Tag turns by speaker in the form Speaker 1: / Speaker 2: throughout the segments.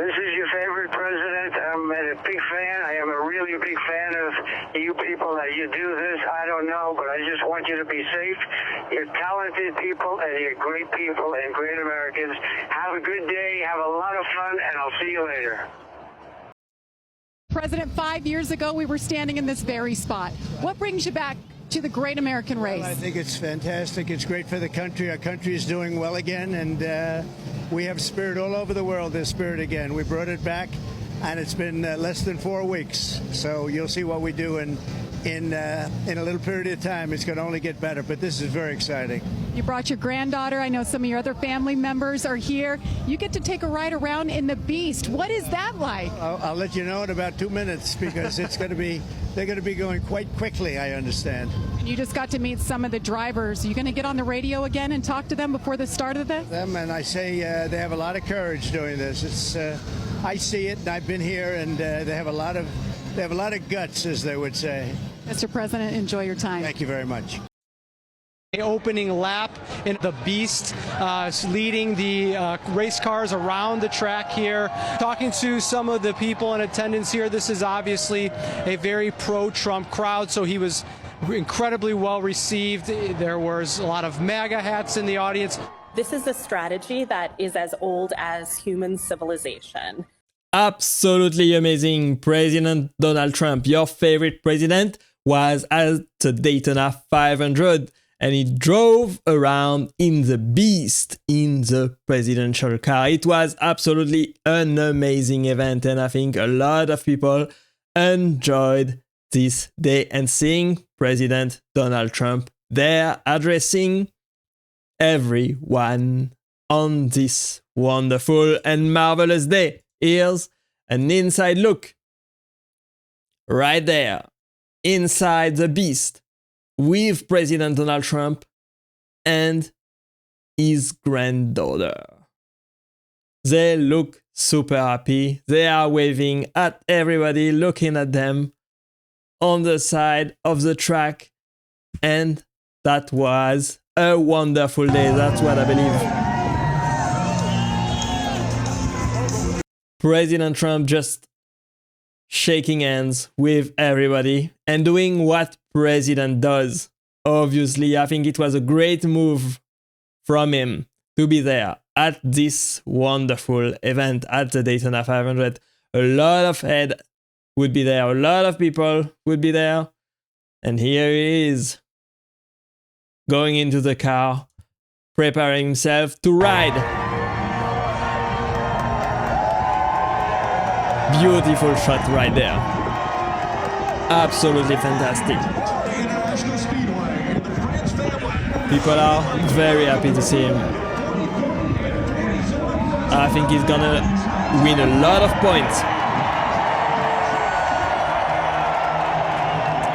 Speaker 1: This is your favorite president. I'm a big fan. I am a really big fan of you people that you do this. I don't know, but I just want you to be safe. You're talented people, and you're great people and great Americans. Have a good day. Have a lot of fun, and I'll see you later.
Speaker 2: President, 5 years ago, we were standing in this very spot. What brings you back to the great American race?
Speaker 3: Well, I think it's fantastic. It's great for the country. Our country is doing well again, and we have spirit all over the world. There's spirit again. We brought it back, and it's been less than 4 weeks. So you'll see what we do in a little period of time. It's going to only get better, but this is very exciting.
Speaker 2: You brought your granddaughter. I know some of your other family members are here. You get to take a ride around in the Beast. What is that like?
Speaker 3: I'll let you know in about 2 minutes because they're going to be going quite quickly, I understand.
Speaker 2: And you just got to meet some of the drivers. Are you going to get on the radio again and talk to them before the start of this?
Speaker 3: And I say they have a lot of courage doing this. It's I see it, and I've been here, and they have a lot of guts, as they would say.
Speaker 2: Mr. President, enjoy your time.
Speaker 3: Thank you very much.
Speaker 4: Opening lap in the Beast, leading the race cars around the track here. Talking to some of the people in attendance here, this is obviously a very pro-Trump crowd, so he was incredibly well received. There was a lot of MAGA hats in the audience.
Speaker 5: This is a strategy that is as old as human civilization.
Speaker 6: Absolutely amazing. President Donald Trump, your favorite president, was at the Daytona 500. And he drove around in the Beast in the presidential car. It was absolutely an amazing event, and I think a lot of people enjoyed this day and seeing President Donald Trump there addressing everyone on this wonderful and marvelous day. Here's an inside look right there inside the Beast, with President Donald Trump and his granddaughter. They look super happy. They are waving at everybody, looking at them on the side of the track. And that was a wonderful day. That's what I believe. President Trump just shaking hands with everybody and doing what president does. Obviously, I think it was a great move from him to be there at this wonderful event at the Daytona 500. A lot of heads would be there. A lot of people would be there. And here he is, going into the car, preparing himself to ride. Beautiful shot right there. Absolutely fantastic. People are very happy to see him. I think he's gonna win a lot of points.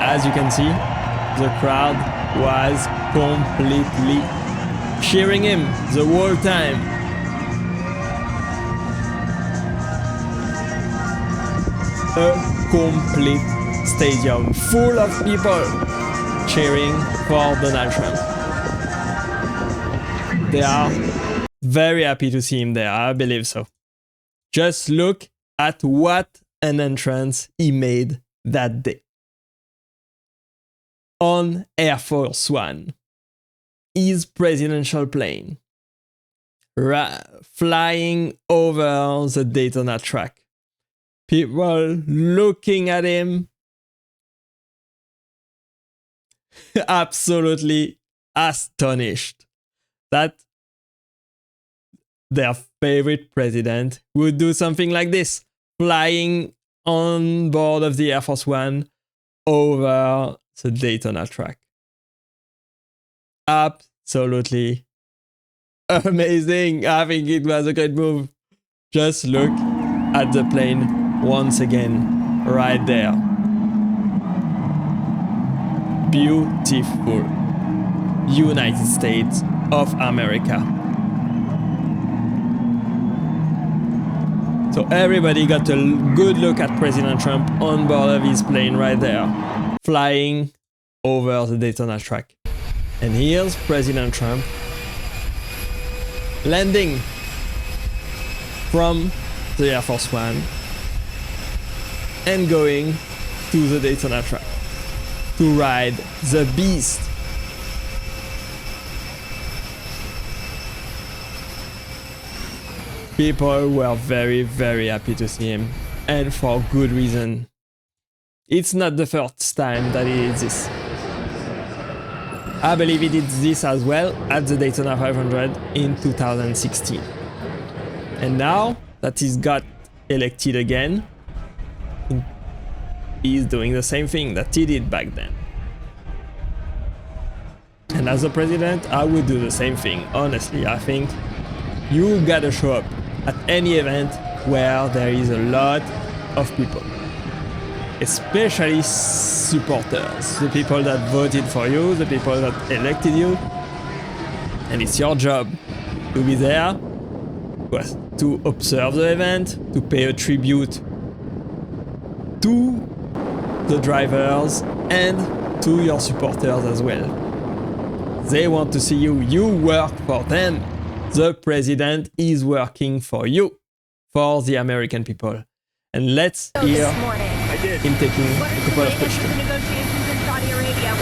Speaker 6: As you can see, the crowd was completely cheering him the whole time. A complete stadium full of people cheering for Donald Trump. They are very happy to see him there, I believe so. Just look at what an entrance he made that day. On Air Force One, his presidential plane, flying over the Daytona track. People looking at him, absolutely astonished that their favorite president would do something like this, flying on board of the Air Force One over the Daytona track. Absolutely amazing. I think it was a great move. Just look at the plane once again, right there. Beautiful United States of America. So everybody got a good look at President Trump on board of his plane right there, flying over the Daytona track. And here's President Trump landing from the Air Force One and going to the Daytona track to ride the Beast. People were very, very happy to see him, and for good reason. It's not the first time that he did this. I believe he did this as well at the Daytona 500 in 2016. And now that he's got elected again, he's doing the same thing that he did back then. And as a president, I would do the same thing. Honestly, I think you gotta show up at any event where there is a lot of people. Especially supporters, the people that voted for you, the people that elected you. And it's your job to be there, to observe the event, to pay a tribute to the drivers and to your supporters as well. They want to see you, you work for them. The president is working for you, for the American people. And let's hear him taking a couple of questions.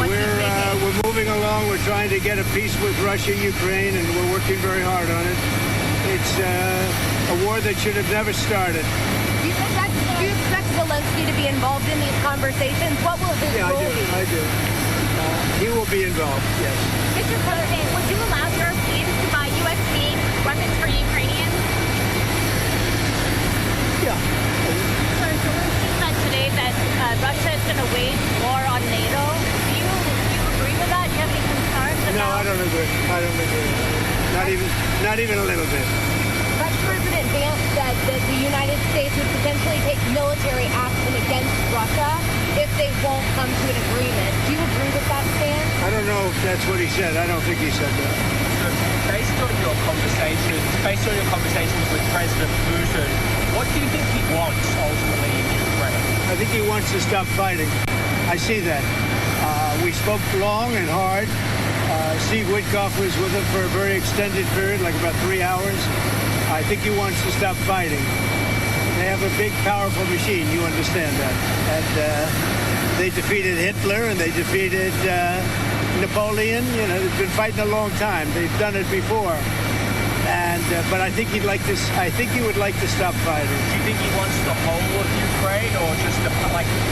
Speaker 3: We're moving along. We're trying to get a peace with Russia, Ukraine, and we're working very hard on it. It's a war that should have never started.
Speaker 7: Do you expect Zelensky to be involved in these conversations? What will his role be?
Speaker 3: I do. He will be involved, yes.
Speaker 7: Mr. President, would you allow Europeans to buy U.S.-made weapons for Ukrainians?
Speaker 3: Yeah.
Speaker 7: Zelensky said today that Russia is going to wage war on NATO. Do you agree with that? Do you have any concerns about?
Speaker 3: No, I don't agree. Not even a little bit.
Speaker 7: But President Vance said that the United States would potentially take military action against Russia if they won't come to an agreement. Do you agree with that stance?
Speaker 3: I don't know if that's what he said. I don't think he said that.
Speaker 8: Based on your conversations with President Putin, what do you think he wants ultimately in Ukraine?
Speaker 3: I think he wants to stop fighting. I see that. We spoke long and hard. Steve Witkoff was with him for a very extended period, like about 3 hours. I think he wants to stop fighting. They have a big, powerful machine. You understand that. And they defeated Hitler and they defeated Napoleon. You know, they've been fighting a long time. They've done it before. And but I think he'd like to. I think he would like to stop fighting.
Speaker 8: Do you think he wants the whole of Ukraine, or just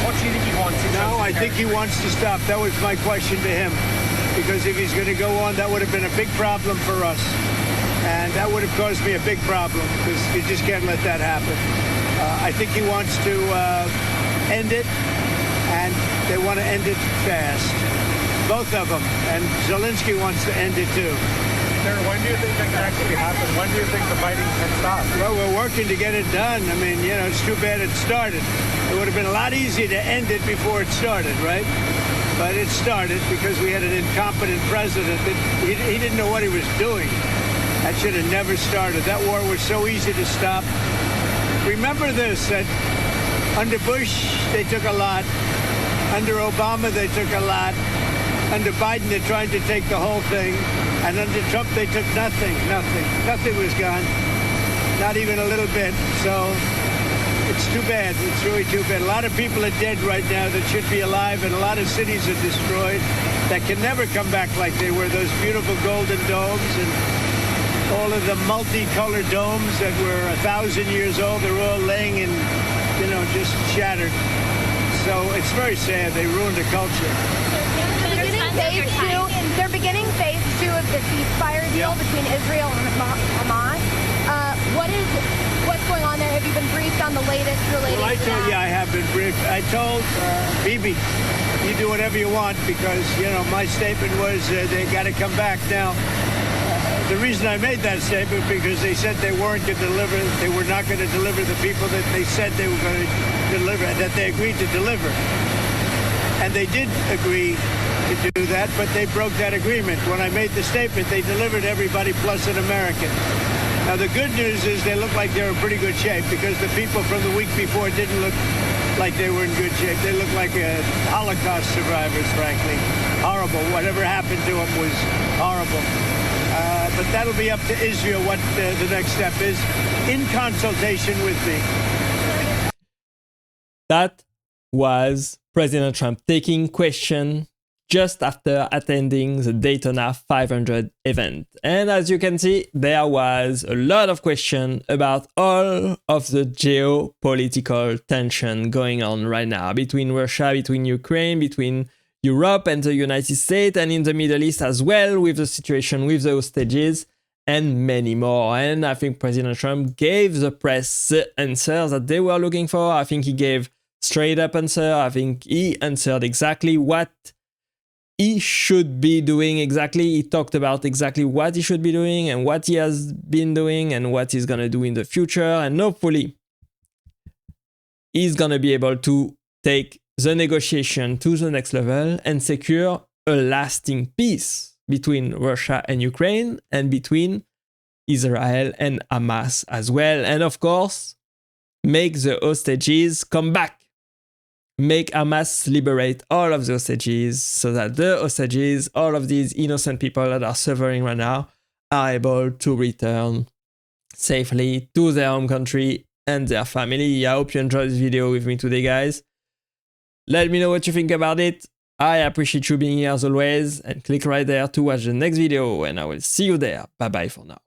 Speaker 8: what do you think he wants?
Speaker 3: No, I think he wants to stop. That was my question to him, because if he's going to go on, that would have been a big problem for us, and that would have caused me a big problem because you just can't let that happen. I think he wants to end it, and they want to end it fast. Both of them, and Zelensky wants to end it too.
Speaker 8: When do you think that can actually happen? When do you think the fighting can stop?
Speaker 3: Well, we're working to get it done. I mean, you know, it's too bad it started. It would have been a lot easier to end it before it started, right? But it started because we had an incompetent president that he didn't know what he was doing. That should have never started. That war was so easy to stop. Remember this, that under Bush, they took a lot. Under Obama, they took a lot. Under Biden, they're trying to take the whole thing. And under Trump, they took nothing. Nothing was gone. Not even a little bit. So it's too bad. It's really too bad. A lot of people are dead right now that should be alive, and a lot of cities are destroyed that can never come back like they were. Those beautiful golden domes and all of the multicolored domes that were 1,000 years old, they're all laying in, you know, just shattered. So it's very sad. They ruined the culture.
Speaker 7: They're beginning phase 2 of the ceasefire deal between Israel and Hamas. What's going on there? Have you been briefed on the latest related to that?
Speaker 3: I have been briefed. I told Bibi, you do whatever you want because, you know, my statement was they got to come back. Now, the reason I made that statement because they said they weren't going to deliver, they were not going to deliver the people that they said they were going to deliver, that they agreed to deliver. And they did agree to do that, but they broke that agreement. When I made the statement, they delivered everybody plus an American. Now, the good news is they look like they're in pretty good shape because the people from the week before didn't look like they were in good shape. They looked like Holocaust survivors, frankly. Horrible. Whatever happened to them was horrible. but that'll be up to Israel what the next step is, in consultation with me.
Speaker 6: That was President Trump taking question just after attending the Daytona 500 event. And as you can see, there was a lot of question about all of the geopolitical tension going on right now between Russia, between Ukraine, between Europe and the United States, and in the Middle East as well, with the situation with the hostages and many more. And I think President Trump gave the press the answer that they were looking for. I think he gave straight up answer. I think he answered exactly what he should be doing. Exactly, he talked about exactly what he should be doing and what he has been doing and what he's gonna do in the future. And hopefully, he's gonna be able to take the negotiation to the next level and secure a lasting peace between Russia and Ukraine and between Israel and Hamas as well. And of course, make the hostages come back. Make Hamas liberate all of the hostages so that the hostages, all of these innocent people that are suffering right now, are able to return safely to their home country and their family. I hope you enjoyed this video with me today, guys. Let me know what you think about it. I appreciate you being here as always, and click right there to watch the next video, and I will see you there. Bye bye for now.